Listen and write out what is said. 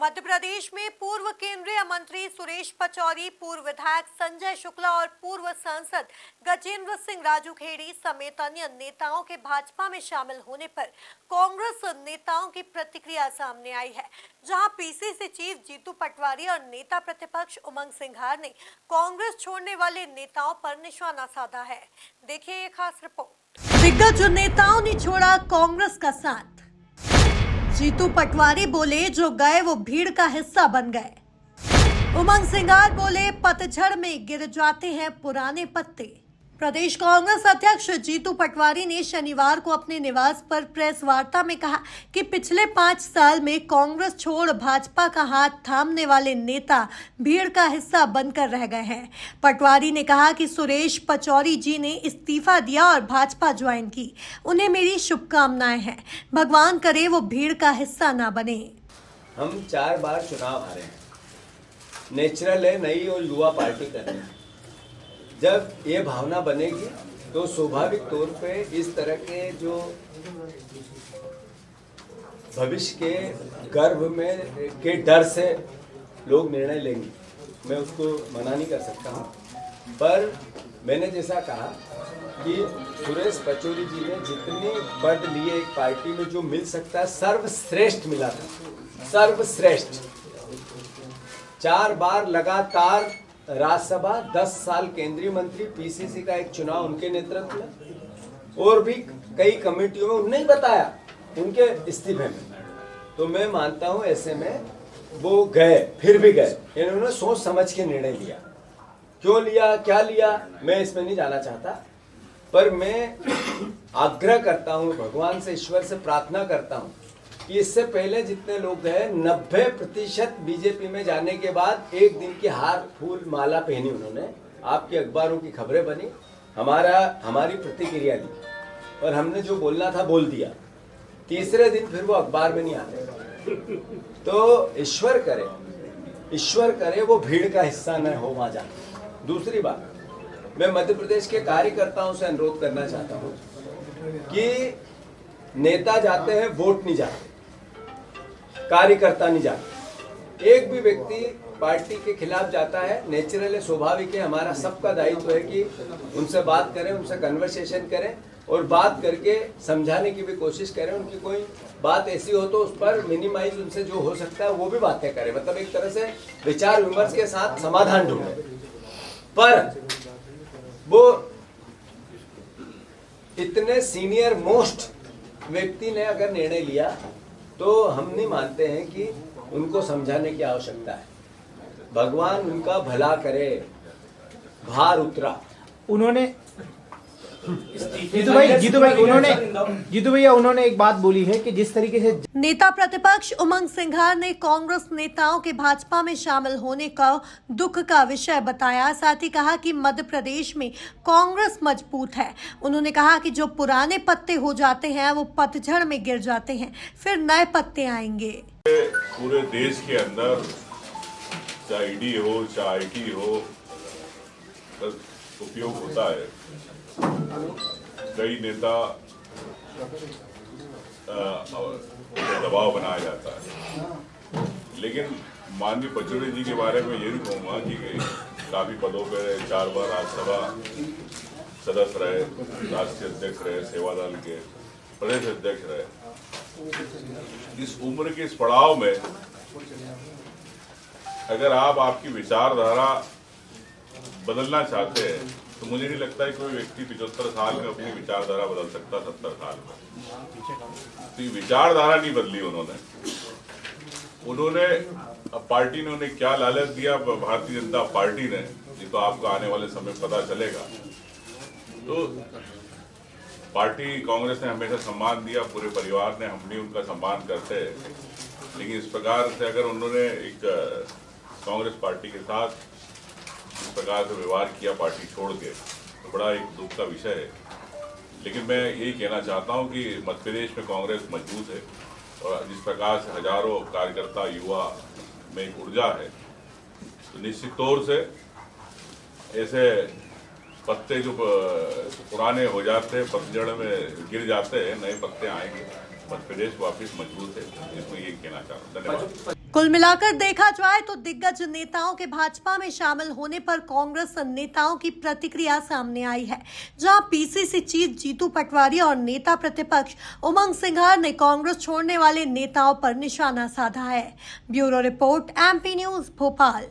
मध्य प्रदेश में पूर्व केंद्रीय मंत्री सुरेश पचौरी, पूर्व विधायक संजय शुक्ला और पूर्व सांसद गजेंद्र सिंह राजूखेड़ी समेत अन्य नेताओं के भाजपा में शामिल होने पर कांग्रेस नेताओं की प्रतिक्रिया सामने आई है। जहां पीसीसी चीफ जीतू पटवारी और नेता प्रतिपक्ष उमंग सिंघार ने कांग्रेस छोड़ने वाले नेताओं पर निशाना साधा है। देखिए ये खास रिपोर्ट। दिग्गज नेताओं ने छोड़ा कांग्रेस का साथ। जीतू पटवारी बोले जो गए वो भीड़ का हिस्सा बन गए। उमंग सिंघार बोले पतझड़ में गिर जाते हैं पुराने पत्ते। प्रदेश कांग्रेस अध्यक्ष जीतू पटवारी ने शनिवार को अपने निवास पर प्रेस वार्ता में कहा कि पिछले 5 साल में कांग्रेस छोड़ भाजपा का हाथ थामने वाले नेता भीड़ का हिस्सा बनकर रह गए हैं। पटवारी ने कहा कि सुरेश पचौरी जी ने इस्तीफा दिया और भाजपा ज्वाइन की। उन्हें मेरी शुभकामनाएं हैं। भगवान करे वो भीड़ का हिस्सा ना बने। हम 4 बार चुनाव हारे हैं। नेचुरल है, नई और युवा पार्टी कर रहे हैं। जब ये भावना बनेगी तो स्वाभाविक तौर पे इस तरह के जो भविष्य के गर्भ में के डर से लोग निर्णय लेंगे, मैं उसको मना नहीं कर सकता हूँ। पर मैंने जैसा कहा कि सुरेश पचौरी जी ने जितने पद लिए एक पार्टी में जो मिल सकता है, सर्वश्रेष्ठ मिला था, सर्वश्रेष्ठ। 4 बार लगातार राज्यसभा, 10 साल केंद्रीय मंत्री, पीसीसी का एक चुनाव उनके नेतृत्व में, और भी कई कमेटियों में उन्होंने ही बताया उनके इस्तीफे में। तो मैं मानता हूं ऐसे में वो गए, फिर भी गए। इन्होंने सोच समझ के निर्णय लिया। क्यों लिया, क्या लिया, मैं इसमें नहीं जाना चाहता। पर मैं आग्रह करता हूं, भगवान से, ईश्वर से प्रार्थना करता हूं कि इससे पहले जितने लोग गए 90% बीजेपी में जाने के बाद एक दिन की हार फूल माला पहनी उन्होंने। आपके अखबारों की खबरें बनी, हमारी प्रतिक्रिया दी और हमने जो बोलना था बोल दिया। तीसरे दिन फिर वो अखबार में नहीं आते। तो ईश्वर करे वो भीड़ का हिस्सा न हो वहां जाए। दूसरी बात, मैं मध्य प्रदेश के कार्यकर्ताओं से अनुरोध करना चाहता हूँ कि नेता जाते हैं, वोट नहीं जाते, कार्यकर्ता नहीं जाते। एक भी व्यक्ति पार्टी के खिलाफ जाता है, नेचुरल है, स्वाभाविक है। हमारा सबका दायित्व है कि उनसे बात करें, उनसे कन्वर्सेशन करें और बात करके समझाने की भी कोशिश करें। उनकी कोई बात ऐसी हो तो उस पर मिनिमाइज उनसे जो हो सकता है वो भी बातें करें। मतलब एक तरह से विचार विमर्श के साथ समाधान ढूंढें। पर वो इतने सीनियर मोस्ट व्यक्ति ने अगर निर्णय लिया तो हम नहीं मानते हैं कि उनको समझाने की आवश्यकता है। भगवान उनका भला करे। भार उतरा। उन्होंने जीतू भैया उन्होंने एक बात बोली है कि जिस तरीके से नेता प्रतिपक्ष उमंग सिंघार ने कांग्रेस नेताओं के भाजपा में शामिल होने का दुख का विषय बताया। साथ ही कहा कि मध्य प्रदेश में कांग्रेस मजबूत है। उन्होंने कहा कि जो पुराने पत्ते हो जाते हैं वो पतझड़ में गिर जाते हैं, फिर नए पत्ते आएंगे। पूरे देश के अंदर चाहे ईडी हो, चाहे आईटी हो, उपयोग होता है। कई नेता दबाव बनाया जाता है, लेकिन माननीय पचौरी जी के बारे में ये भी कहूँगा कि काफी पदों पर रहे, 4 बार राज्यसभा सदस्य रहे, राष्ट्रीय अध्यक्ष रहे, सेवा दल के प्रदेश अध्यक्ष रहे। इस उम्र के इस पड़ाव में अगर आप आपकी विचारधारा बदलना चाहते हैं तो मुझे नहीं लगता है कोई व्यक्ति 75 साल में अपनी विचारधारा बदल सकता, 70 साल में। तो विचारधारा नहीं बदली उन्होंने अब पार्टी ने उन्हें क्या लालच दिया, भारतीय जनता पार्टी ने, ये तो आपको आने वाले समय पता चलेगा। तो पार्टी कांग्रेस ने हमेशा सम्मान दिया, पूरे परिवार ने, हम भी उनका सम्मान करते हैं। लेकिन इस प्रकार से अगर उन्होंने एक कांग्रेस पार्टी के साथ इस प्रकार से व्यवहार किया पार्टी छोड़ के, तो बड़ा एक दुख का विषय है। लेकिन मैं यही कहना चाहता हूं कि मध्य प्रदेश में कांग्रेस मजबूत है और जिस प्रकार से हजारों कार्यकर्ता, युवा में एक ऊर्जा है, तो निश्चित तौर से ऐसे पत्ते जो पुराने हो जाते हैं, पतझड़ में गिर जाते हैं, नए पत्ते आएंगे। मध्य प्रदेश वापिस मजबूत है, इसमें ये कहना चाहता हूँ। धन्यवाद। कुल मिलाकर देखा जाए तो दिग्गज नेताओं के भाजपा में शामिल होने पर कांग्रेस नेताओं की प्रतिक्रिया सामने आई है, जहां पीसीसी चीफ जीतू पटवारी और नेता प्रतिपक्ष उमंग सिंघार ने कांग्रेस छोड़ने वाले नेताओं पर निशाना साधा है। Bureau report, MP news, Bhopal.